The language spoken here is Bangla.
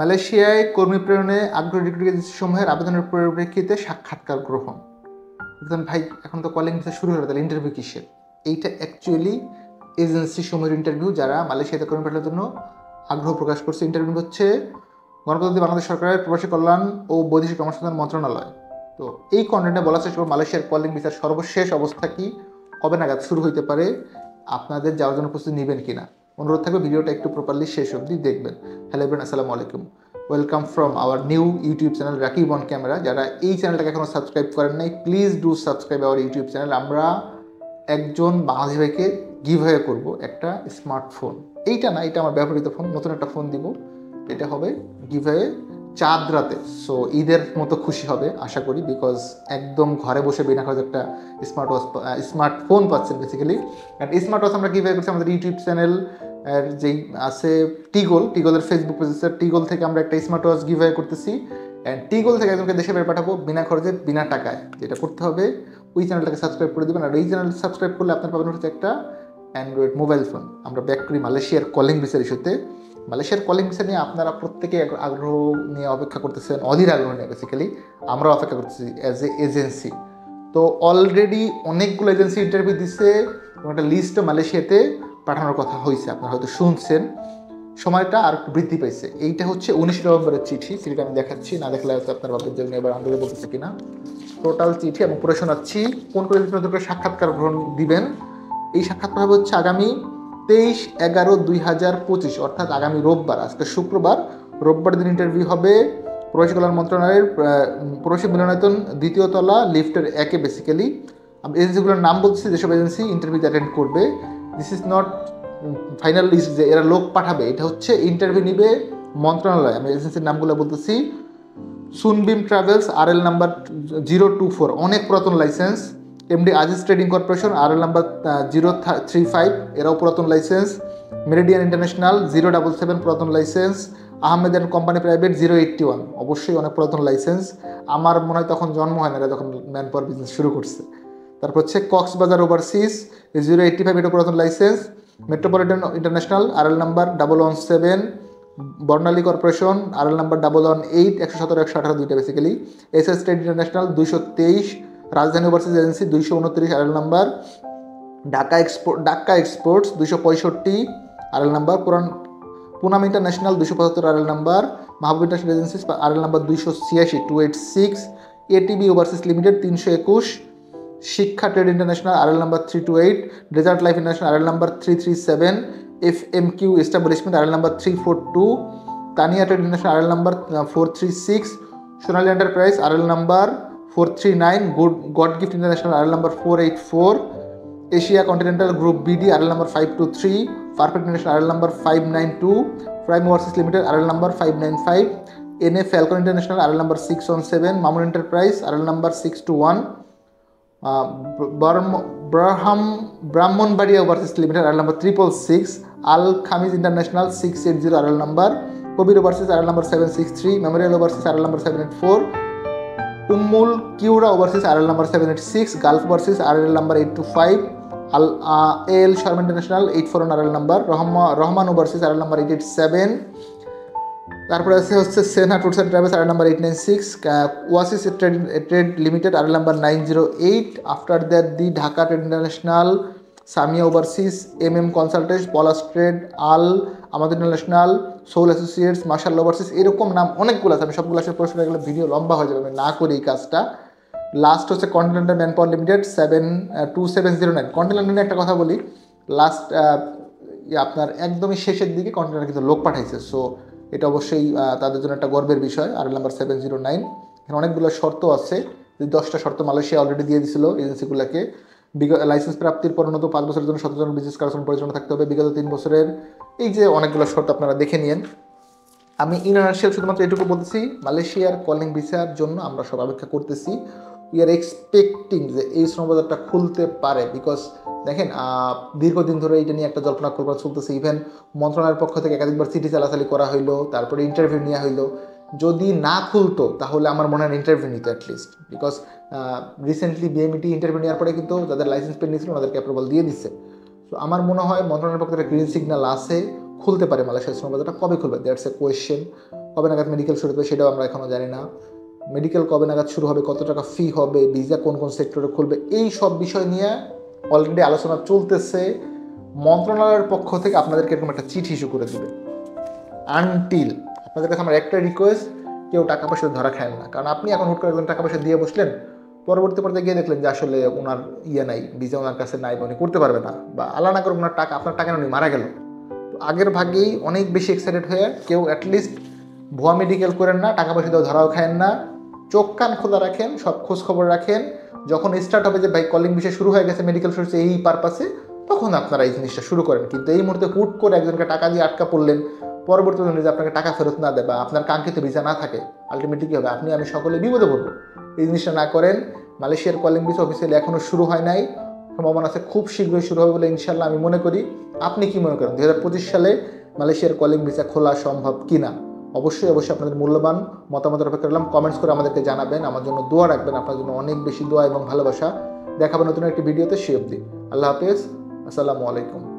মালয়েশিয়ায় কর্মী প্রেরণে আগ্রহী রিক্রুটিং এজেন্সিসমূহের আবেদনের পরিপ্রেক্ষিতে সাক্ষাৎকার গ্রহণ। ভাই এখন তো কলিং ভিসা শুরু হলো, তাহলে ইন্টারভিউ কিসের? এইটা অ্যাকচুয়ালি এজেন্সি সমূহের ইন্টারভিউ যারা মালয়েশিয়াতে কর্মী পাঠানোর জন্য আগ্রহ প্রকাশ করছে। ইন্টারভিউ হচ্ছে গণপ্রজাতন্ত্রী বাংলাদেশ সরকারের প্রবাসী কল্যাণ ও বৈদেশিক কর্মসংস্থান মন্ত্রণালয়। তো এই কন্টেন্টে বলা চেষ্টা করব মালয়েশিয়ার কলিং ভিসার সর্বশেষ অবস্থা কি, কবে নাগাদ শুরু হইতে পারে, আপনাদের যাওয়ার জন্য প্রস্তুতি নেবেন কিনা। অনুরোধ থাকবে ভিডিওটা একটু প্রপারলি শেষ অবধি দেখবেন। হ্যালো এভরিওয়ান, আসসালামু আলাইকুম, welcome from our new YouTube channel Rakib on camera. যারা এই চ্যানেলটাকে এখনও সাবস্ক্রাইব করেন নাই, please do subscribe our YouTube channel. আমরা একজন বাংলাদেশি ভাইকে গিভ অ্যাওয়ে করবো একটা স্মার্টফোন। এইটা না, এটা আমার ব্যবহৃত ফোন, নতুন একটা ফোন দিব। এটা হবে গিভ অ্যাওয়ে চাঁদ রাতে। সো ঈদের মতো খুশি হবে আশা করি, বিকজ একদম ঘরে বসে বিনা খরচে একটা স্মার্টফোন পাচ্ছেন বেসিক্যালি। অ্যান্ড স্মার্ট ওয়াচ আমরা গিভ অ্যাওয়ে করছি আমাদের ইউটিউব চ্যানেল এর যেই আছে টিগলের ফেসবুক পেজ আছে, টিগল থেকে আমরা একটা স্মার্ট ওয়াচ গিভ অ্যাওয়ে করতেছি। অ্যান্ড টিগল থেকে একজনকে দেশে বের পাঠাবো বিনা খরচে বিনা টাকায়। যেটা করতে হবে, ওই চ্যানেলটাকে সাবস্ক্রাইব করে দেবেন। আর এই চ্যানেল সাবস্ক্রাইব করলে আপনার পাবেন হচ্ছে একটা অ্যান্ড্রয়েড মোবাইল ফোন। আমরা ব্যাক করি মালয়েশিয়ার কলিং ভিসার ইস্যুতে। মালয়েশিয়ার কলিং ভিসা নিয়ে আপনারা প্রত্যেকে আগ্রহ নিয়ে অপেক্ষা করতেছেন, অধীর আগ্রহ নিয়ে বেসিক্যালি আমরাও অপেক্ষা করতেছি অ্যাজ এ এজেন্সি। তো অলরেডি অনেকগুলো এজেন্সি ইন্টারভিউ দিচ্ছে এবং একটা লিস্টও মালয়েশিয়াতে পাঠানোর কথা হয়েছে, আপনারা হয়তো শুনছেন। সময়টা আর একটু বৃদ্ধি পাইছে। এইটা হচ্ছে 19 নভেম্বরের চিঠিটা আমি দেখাচ্ছি, না দেখলে হয়তো আপনার বাপের জন্য এবার আন্দোলন বলতেছে কিনা। টোটাল চিঠি এবং পড়ে শোনাচ্ছি কোন করে সাক্ষাৎকার গ্রহণ দিবেন। এই সাক্ষাৎকার হবে হচ্ছে আগামী 23/11/2025, অর্থাৎ আগামী রোববার। আজকে শুক্রবার, রোববার দিন ইন্টারভিউ হবে প্রবাসী কল্যাণ মন্ত্রণালয়ের প্রবাসী মিলনায়তন 2য় তলা লিফটের 1-এ। বেসিক্যালি আমি এজেন্সিগুলোর নাম বলছি, যেসব এজেন্সি ইন্টারভিউতে অ্যাটেন্ড করবে। This is not final list যে এরা লোক পাঠাবে, এটা হচ্ছে ইন্টারভিউ নিবে মন্ত্রণালয়। আমি এজেন্সির নামগুলো বলতেছি: সুনবিম ট্রাভেলস, RL নাম্বার 024, অনেক পুরাতন licence. MD Aziz trading corporation, RL number 035, এরাও পুরাতন লাইসেন্স। মেরিডিয়ান ইন্টারন্যাশনাল 077, পুরাতন licence. Ahmed and company private 081, অবশ্যই অনেক পুরাতন লাইসেন্স। আমার মনে হয় তখন জন্ম হয় না, এরা যখন ম্যান পাওয়ার বিজনেস শুরু করছে। তারপর হচ্ছে কক্সবাজার ওভারসিজ 085, এটা পুরাতন licence. Metropolitan international, RL number 117। বর্ণালী কর্পোরেশন, RL নাম্বার 118, 117, 118, দুইটা basically. SS trade international 223। Rajdhani overseas agency 229, RL number. Dhaka exports 265, RL number. Punam international 275, RL number. Mahbub international agencies, RL number 286, 286। ATB overseas limited 321। Shiksha trade international, RL number 328। Desert life international, RL number 337। FMQ establishment, RL number 342। Tania trade international, RL number 436। Sonali enterprise, RL number 439। God gift international, RL number 484। Asia continental group BD, RL number 523। Perfect international, RL number 592। Prime overseas limited, RL number 595। NA falcon international, RL number 617। Mamun enterprise, RL number 621। Brahmanbaria overseas limited, RL number 666। Al Khamis international 680, RL number. Kabir overseas, RL number 763। Memorial overseas, RL number 784। Ummul Qura overseas, RL number 786। Gulf overseas, RL number 825। AL Sharma international 841, RL number. Rahman overseas, RL number 887। তারপরে হচ্ছে সেনহা tours and travels, RL number 896। Oasis trade limited, RL number 908। After that the Dhaka trade international, Samia overseas, MM consultant, Palash trade, আমাদের international, soul associates, marshal overseas, এরকম নাম অনেকগুলো আছে। আমি সবগুলো আসলে প্রশ্ন গেলে ভিডিও লম্বা হয়ে যাবে, আমি না করি এই কাজটা। লাস্ট হচ্ছে continental man power limited 2709। Continental নিয়ে একটা কথা বলি, লাস্ট আপনার একদমই শেষের দিকে কন্টিনেন্টাল কিন্তু লোক পাঠাইছে। সো এটা অবশ্যই তাদের জন্য একটা গর্বের বিষয়। RL number 709। এখানে অনেকগুলো শর্ত আছে, 10টা শর্ত মালয়েশিয়া অলরেডি দিয়ে দিছিল এজেন্সিগুলোকে। লাইসেন্স প্রাপ্তির পর অন্তত 5 বছরের জন্য 17 জন বিজনেস কার্যক্রম পরিচালনা থাকতে হবে, বিগত 3 বছরের। এই যে অনেকগুলো শর্ত আপনারা দেখে নিন। আমি ইনার্শিয়াল শুধুমাত্র এটুকু বলতেছি, মালয়েশিয়ার কলিং ভিসার জন্য আমরা সব অপেক্ষা করতেছি। উই আর এক্সপেক্টিং যে এই শ্রমবাজারটা খুলতে পারে, বিকজ দেখেন দীর্ঘদিন ধরে এটা নিয়ে একটা জল্পনা কল্পনা চলতেছে। ইভেন মন্ত্রণালয়ের পক্ষ থেকে একাধিকবার চিঠি চালাচালি করা হইলো, তারপরে ইন্টারভিউ নেওয়া হইলো। যদি না খুলতো তাহলে আমার মনে হয় ইন্টারভিউ নিত at least, because recently BMET interview নেওয়ার পরে কিন্তু যাদের লাইসেন্স পেন্ডিং ছিল ওদেরকে অ্যাপ্রুভাল দিয়ে দিচ্ছে। তো আমার মনে হয় মন্ত্রণালয়ের পক্ষ থেকে গ্রিন সিগন্যাল আছে, খুলতে পারে মালয়েশিয়ার শ্রমবাজারটা। কবে খুলবে দ্যাটস এ কোয়েশ্চেন। কবে নাগাদ মেডিকেল শুরু হবে সেটাও আমরা এখনও জানি না। মেডিকেল কবে নাগাদ শুরু হবে, কত টাকা ফি হবে, ভিসা কোন কোন সেক্টরে খুলবে, এই সব বিষয় নিয়ে অলরেডি আলোচনা চলতেছে। মন্ত্রণালয়ের পক্ষ থেকে আপনাদেরকে এরকম একটা চিঠি ইস্যু করে দেবে। আনটিল আপনাদের কাছে আমার একটা রিকোয়েস্ট, কেউ টাকা পয়সা ধরা খায় না। কারণ আপনি এখন হুট করে একজন টাকা পয়সা দিয়ে বসলেন, পরবর্তী পর্যায়ে গিয়ে দেখলেন যে আসলে ওনার নাই, ভিসা ওনার কাছে নাই বা উনি করতে পারবে না, বা আল্লাহ না করে ওনার টাকা আপনার টাকা উনি মারা গেল। তো আগের ভাগেই অনেক বেশি এক্সাইটেড হয়ে কেউ অ্যাটলিস্ট ভুয়া মেডিকেল করেন না, টাকা পয়সা দিয়ে ধরাও খায়েন না। চোখ কান খোলা রাখেন, সব খোঁজ খবর রাখেন। যখন স্টার্ট হবে যে ভাই কলিং বিষয় শুরু হয়ে গেছে, মেডিকেল শুরু হচ্ছে এই পারপাসে, তখন আপনারা এই জিনিসটা শুরু করেন। কিন্তু এই মুহূর্তে হুট করে একজনকে টাকা দিয়ে আটকা পড়লেন, পরবর্তীতে যদি আপনাকে টাকা ফেরত না দেয় বা আপনার কাঙ্ক্ষিত ভিসা না থাকে, আলটিমেটলি কী হবে, আপনি আমি সকলে বিপদে পড়বো। এই জিনিসটা না করেন। মালয়েশিয়ার কলিং ভিসা অফিসিয়ালি এখনও শুরু হয় নাই, সম্ভাবনা আছে খুব শীঘ্রই শুরু হবে বলে ইনশাল্লাহ আমি মনে করি। আপনি কি মনে করেন 2025 সালে মালয়েশিয়ার কলিং ভিসা খোলা সম্ভব কিনা? অবশ্যই আপনাদের মূল্যবান মতামতের অপেক্ষা করলাম। কমেন্টস করে আমাদেরকে জানাবেন, আমার জন্য দোয়া রাখবেন, আপনার জন্য অনেক বেশি দোয়া এবং ভালোবাসা। দেখাবেন নতুন একটি ভিডিওতে। সে অবধি আল্লাহ হাফেজ, আসসালামু আলাইকুম।